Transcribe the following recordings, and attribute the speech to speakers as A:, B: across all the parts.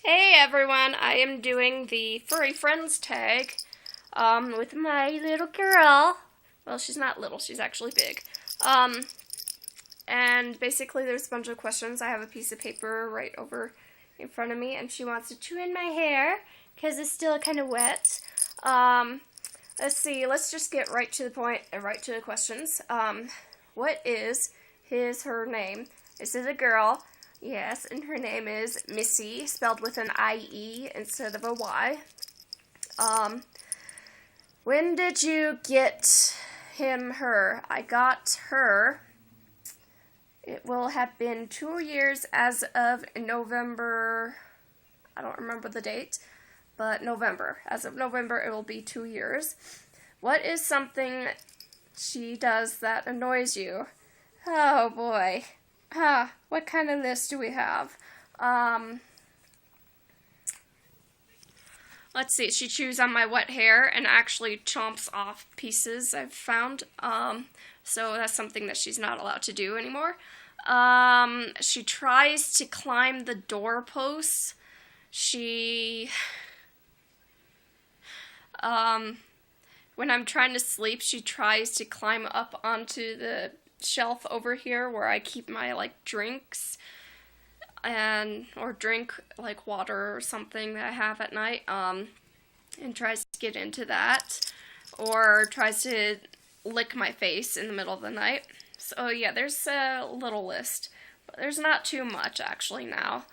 A: Hey everyone, I am doing the Furry Friends tag with my little girl. Well, she's not little, she's actually big. Um, and basically there's a bunch of questions. I have a piece of paper right over in front of me, and she wants to chew in my hair because it's still kind of wet. Let's see, let's just get right to the point, right to the questions. What is her name? This is a girl. Yes, and her name is Missie, spelled with an I-E instead of a Y. When did you get her? I got her. It will have been 2 years as of November. I don't remember the date, but November. As of November, it will be 2 years. What is something she does that annoys you? Oh boy. What kind of list do we have? Let's see. She chews on my wet hair and actually chomps off pieces I've found. So that's something that she's not allowed to do anymore. She tries to climb the doorposts. When I'm trying to sleep, she tries to climb up onto the shelf over here where I keep my drinks or drink water or something that I have at night, and tries to get into that, or tries to lick my face in the middle of the night. So yeah, there's a little list, but there's not too much actually now.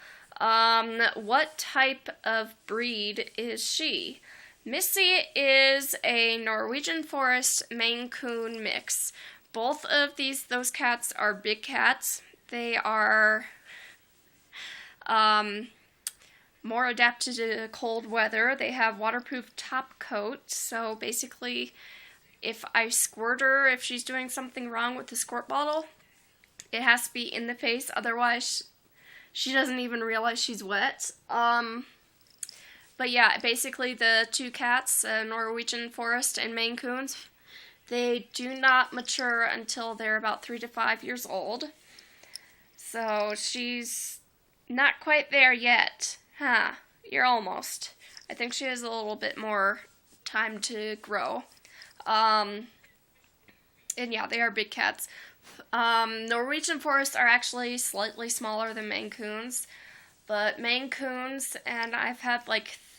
A: What type of breed is she? Missie is a Norwegian Forest Maine Coon mix. Both of those cats are big cats. They are more adapted to cold weather. They have waterproof top coat, so basically if I squirt her, if she's doing something wrong with the squirt bottle, it has to be in the face, otherwise she doesn't even realize she's wet. But yeah, basically the two cats, Norwegian Forest and Maine Coons, they do not mature until they're about 3 to 5 years old. So she's not quite there yet. You're almost. I think she has a little bit more time to grow. And yeah, they are big cats. Norwegian Forests are actually slightly smaller than Maine Coons. But Maine Coons, and I've had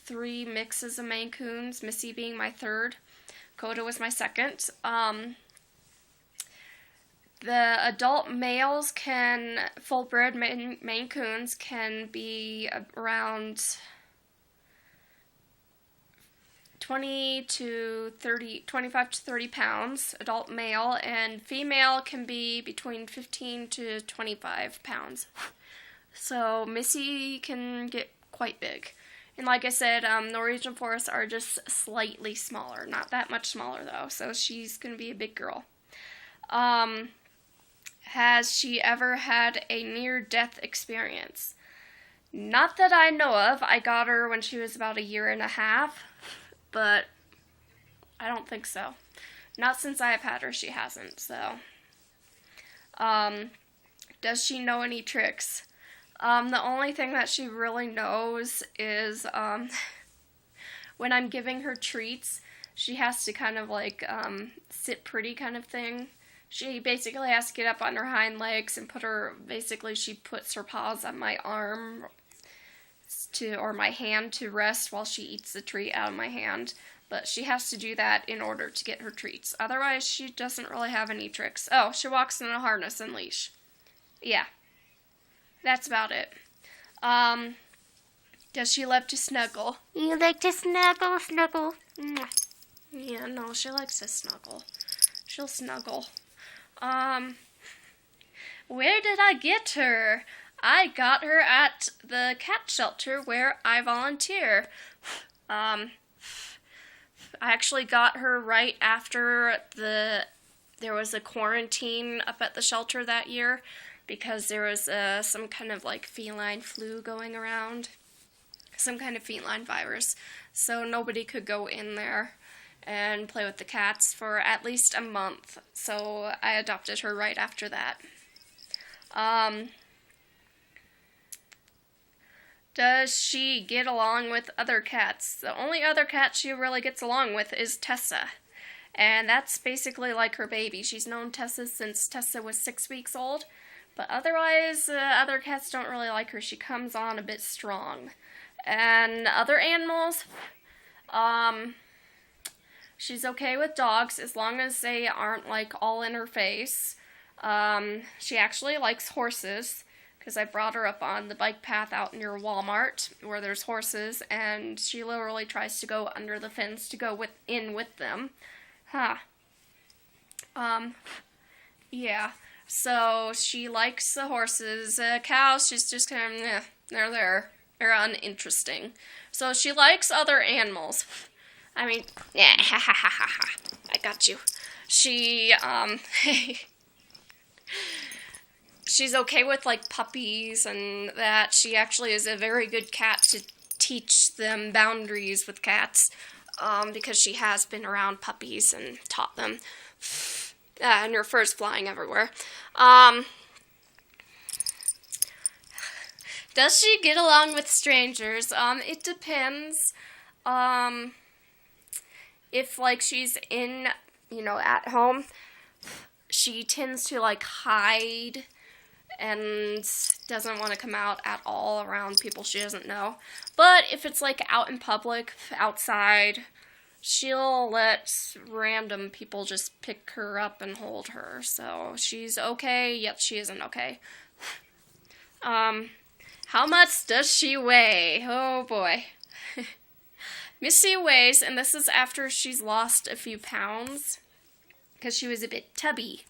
A: 3 mixes of Maine Coons, Missy being my third. Coda was my second. The adult males full-bred Maine Coons can be around 25 to 30 pounds, adult male, and female can be between 15 to 25 pounds. So Missy can get quite big. And like I said, Norwegian Forests are just slightly smaller. Not that much smaller, though. So she's going to be a big girl. Has she ever had a near-death experience? Not that I know of. I got her when she was about 1.5 years. But I don't think so. Not since I've had her, she hasn't. So, does she know any tricks? The only thing that she really knows is when I'm giving her treats, she has to kind of sit pretty kind of thing. She basically has to get up on her hind legs and she puts her paws on my arm or my hand to rest while she eats the treat out of my hand. But she has to do that in order to get her treats. Otherwise, she doesn't really have any tricks. Oh, she walks in a harness and leash. Yeah. That's about it. Does she love to snuggle?
B: You like to snuggle?
A: Mwah. Yeah, no, she likes to snuggle. She'll snuggle. Where did I get her? I got her at the cat shelter where I volunteer. I actually got her right after there was a quarantine up at the shelter that year, because there was some kind of feline flu going around, some kind of feline virus, so nobody could go in there and play with the cats for at least a month, so I adopted her right after that. Does she get along with other cats? The only other cat she really gets along with is Tessa. And that's basically like her baby. She's known Tessa since Tessa was 6 weeks old. But otherwise, other cats don't really like her. She comes on a bit strong. And other animals, she's okay with dogs as long as they aren't like all in her face. She actually likes horses because I brought her up on the bike path out near Walmart where there's horses, and she literally tries to go under the fence to go in with them. Yeah. So she likes the horses. Cows, she's just kind of, they're there. They're uninteresting. So she likes other animals. I mean, yeah, ha ha ha ha ha. I got you. She, she's okay with, like, puppies and that. She actually is a very good cat to teach them boundaries with cats, because she has been around puppies and taught them. And her fur's flying everywhere. Does she get along with strangers? It depends. If, like, she's in, at home, she tends to, like, hide and doesn't want to come out at all around people she doesn't know. But if it's, like, out in public, outside, she'll let random people just pick her up and hold her. So she's okay, yet she isn't okay. How much does she weigh? Oh boy. Missie weighs, and this is after she's lost a few pounds, because she was a bit tubby.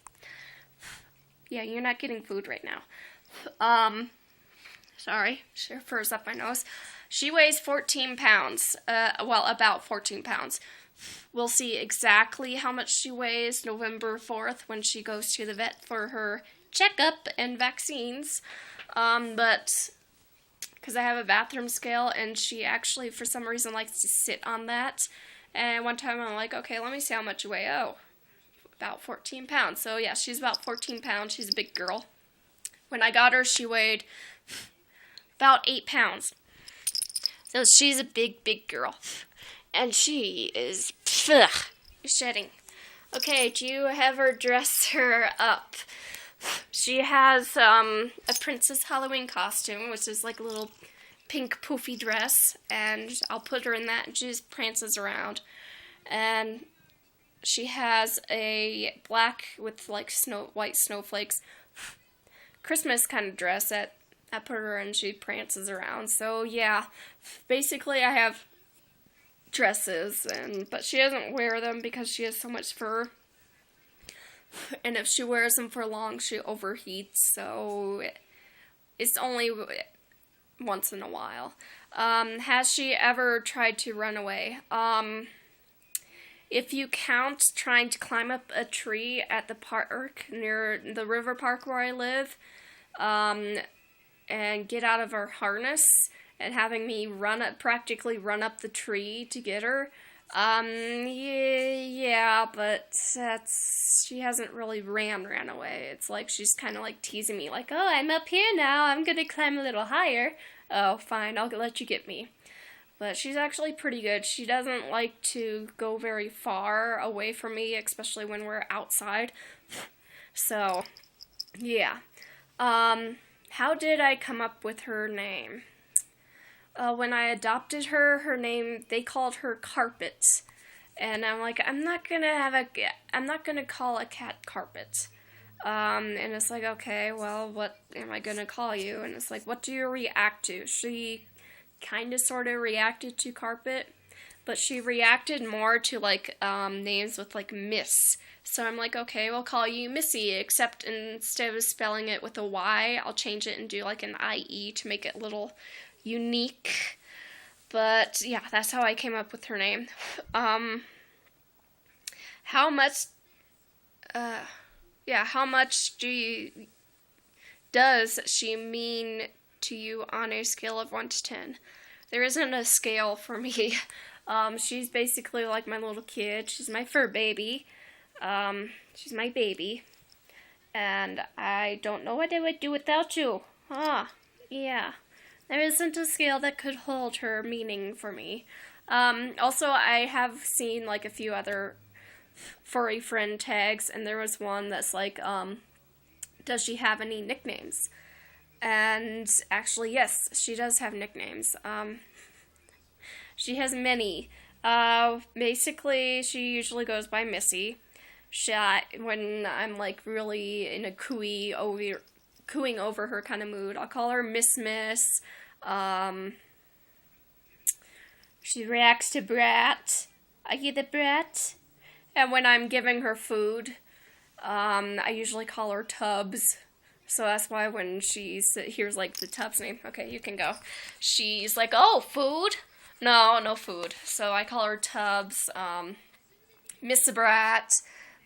A: Yeah, you're not getting food right now. Sorry, her fur's up my nose. She weighs 14 pounds, about 14 pounds. We'll see exactly how much she weighs November 4th when she goes to the vet for her checkup and vaccines. But because I have a bathroom scale, and she actually, for some reason, likes to sit on that. And one time I'm like, okay, let me see how much you weigh. Oh, about 14 pounds. So yeah, she's about 14 pounds. She's a big girl. When I got her, she weighed about 8 pounds. So she's a big, big girl. And she is shedding. Okay, do you ever dress her up? She has a Princess Halloween costume, which is like a little pink poofy dress, and I'll put her in that, and she just prances around. And she has a black with like white snowflakes Christmas kind of dress that I put her in, she prances around. So yeah, basically I have dresses, but she doesn't wear them because she has so much fur. And if she wears them for long, she overheats, so it's only once in a while. Has she ever tried to run away? If you count trying to climb up a tree at the park near the river park where I live, and get out of her harness and having me practically run up the tree to get her, yeah, but she hasn't really ran away. It's like she's kind of like teasing me, like, oh, I'm up here now, I'm gonna climb a little higher. Oh, fine, I'll let you get me. But she's actually pretty good. She doesn't like to go very far away from me, especially when we're outside. So, yeah. How did I come up with her name? When I adopted her, they called her Carpet. And I'm like, I'm not gonna call a cat Carpet. And it's like, okay, well, what am I gonna call you? And it's like, what do you react to? She kind of sort of reacted to Carpet, but she reacted more to like names with like Miss. So I'm like, okay, we'll call you Missie, except instead of spelling it with a Y, I'll change it and do like an IE to make it a little unique. But yeah, that's how I came up with her name. How much does she mean to you on a scale of 1 to 10? There isn't a scale for me. She's basically like my little kid. She's my fur baby. She's my baby. And I don't know what I would do without you. Yeah. There isn't a scale that could hold her meaning for me. Also, I have seen like a few other furry friend tags, and there was one that's like, does she have any nicknames? And actually, yes, she does have nicknames. She has many. Basically, she usually goes by Missie. When I'm like really in a cooing over her kind of mood, I'll call her Miss Miss. Um, she reacts to Brat. Are you the Brat? And when I'm giving her food, I usually call her Tubbs. So that's why when she hears like the Tubbs name, okay, you can go. She's like, oh, food? No, no food. So I call her Tubbs. Miss Brat.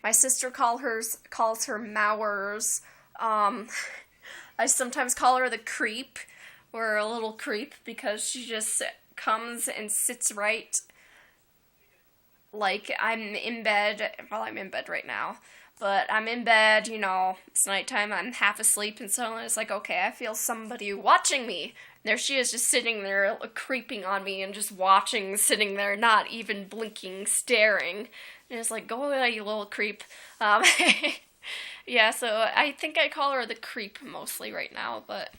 A: My sister calls her Mowers. I sometimes call her the Creep, or a little creep, because she just comes and sits right like I'm in bed. Well, I'm in bed right now. But I'm in bed, it's nighttime, I'm half asleep, and suddenly it's like, okay, I feel somebody watching me. There she is, just sitting there, creeping on me, and just watching, sitting there, not even blinking, staring. And it's like, go away, you little creep. Yeah, so I think I call her the Creep mostly right now, but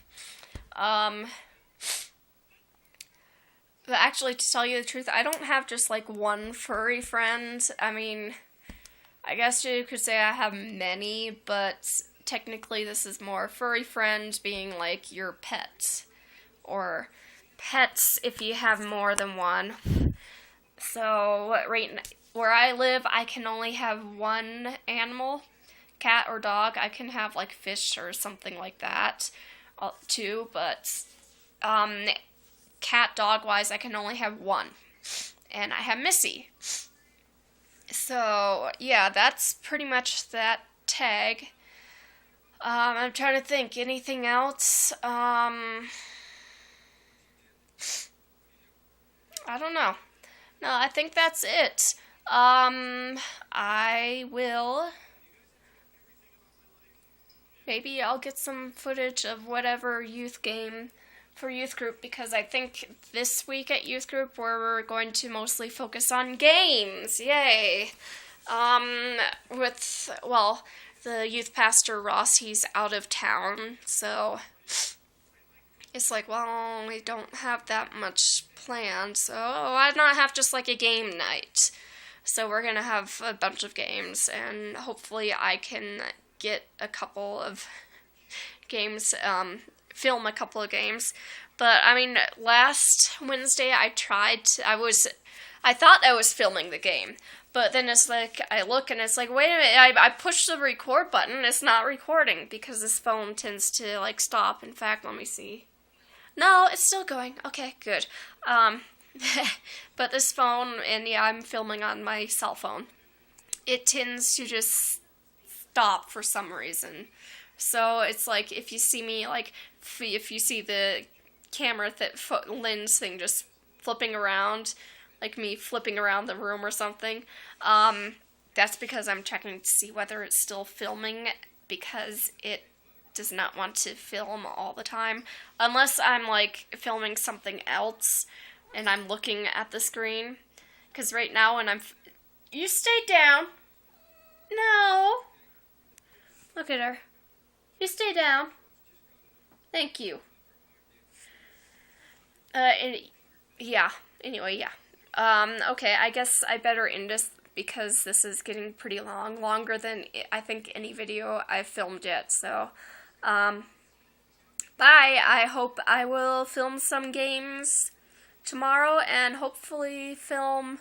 A: actually, to tell you the truth, I don't have just, like, one furry friend. I mean, I guess you could say I have many, but technically this is more furry friend being, like, your pet. Or pets if you have more than one. So, where I live, I can only have one animal, cat or dog. I can have, like, fish or something like that, too, but, cat, dog-wise, I can only have one. And I have Missie. So, yeah, that's pretty much that tag. I'm trying to think, anything else? I don't know. No, I think that's it. I will... Maybe I'll get some footage of whatever youth game for youth group, because I think this week at youth group we're going to mostly focus on games. Yay! The youth pastor Ross, he's out of town, so it's like, well, we don't have that much planned, so why not have just like a game night? So we're gonna have a bunch of games, and hopefully I can get a couple of games, film a couple of games. But I mean, last Wednesday I thought I was filming the game, but then it's like I look and it's like, wait a minute, I pushed the record button, it's not recording because this phone tends to like stop. In fact, let me see. No, it's still going. Okay, good. But this phone, and yeah, I'm filming on my cell phone, it tends to just stop for some reason. So it's like if you see me, like, if you see the camera lens thing just flipping around, like me flipping around the room or something, that's because I'm checking to see whether it's still filming, because it does not want to film all the time, unless I'm, like, filming something else and I'm looking at the screen. Because right now when you stay down. No. Look at her. You stay down. Thank you. Yeah. Anyway, yeah. Okay, I guess I better end this because this is getting pretty long. Longer than I think any video I've filmed yet, so... bye. I hope I will film some games tomorrow and hopefully film...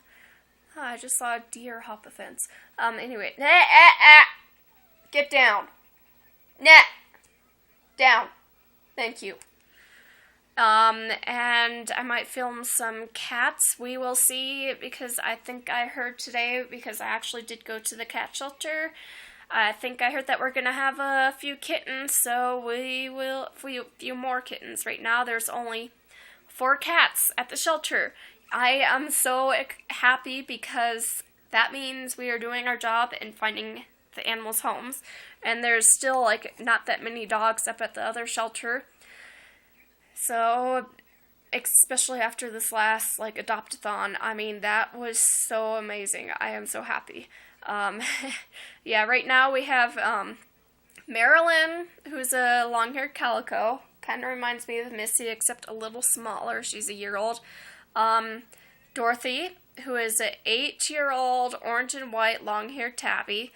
A: Oh, I just saw a deer hop a fence. Anyway. Get down. Down. Thank you. And I might film some cats. We will see, because I think I heard today, because I actually did go to the cat shelter, I think I heard that we're going to have a few kittens, so we will, a few more kittens. Right now there's only 4 cats at the shelter. I am so happy because that means we are doing our job in finding the animals' homes. And there's still, like, not that many dogs up at the other shelter. So, especially after this last, like, adopt-a-thon, I mean, that was so amazing. I am so happy. Um, yeah, right now we have, Marilyn, who's a long-haired calico. Kind of reminds me of Missie, except a little smaller. She's a year old. Dorothy, who is an 8-year-old orange and white long-haired tabby.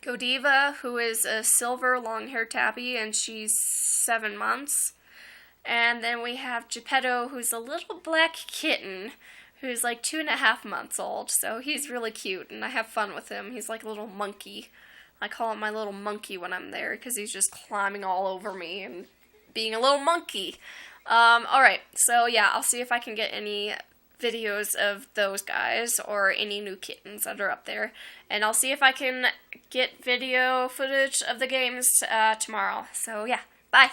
A: Godiva, who is a silver long-haired tabby, and she's 7 months. And then we have Geppetto, who's a little black kitten, who's like 2.5 months old. So he's really cute, and I have fun with him. He's like a little monkey. I call him my little monkey when I'm there, because he's just climbing all over me and being a little monkey. Alright, so yeah, I'll see if I can get any videos of those guys or any new kittens that are up there, and I'll see if I can get video footage of the games tomorrow. So yeah, bye!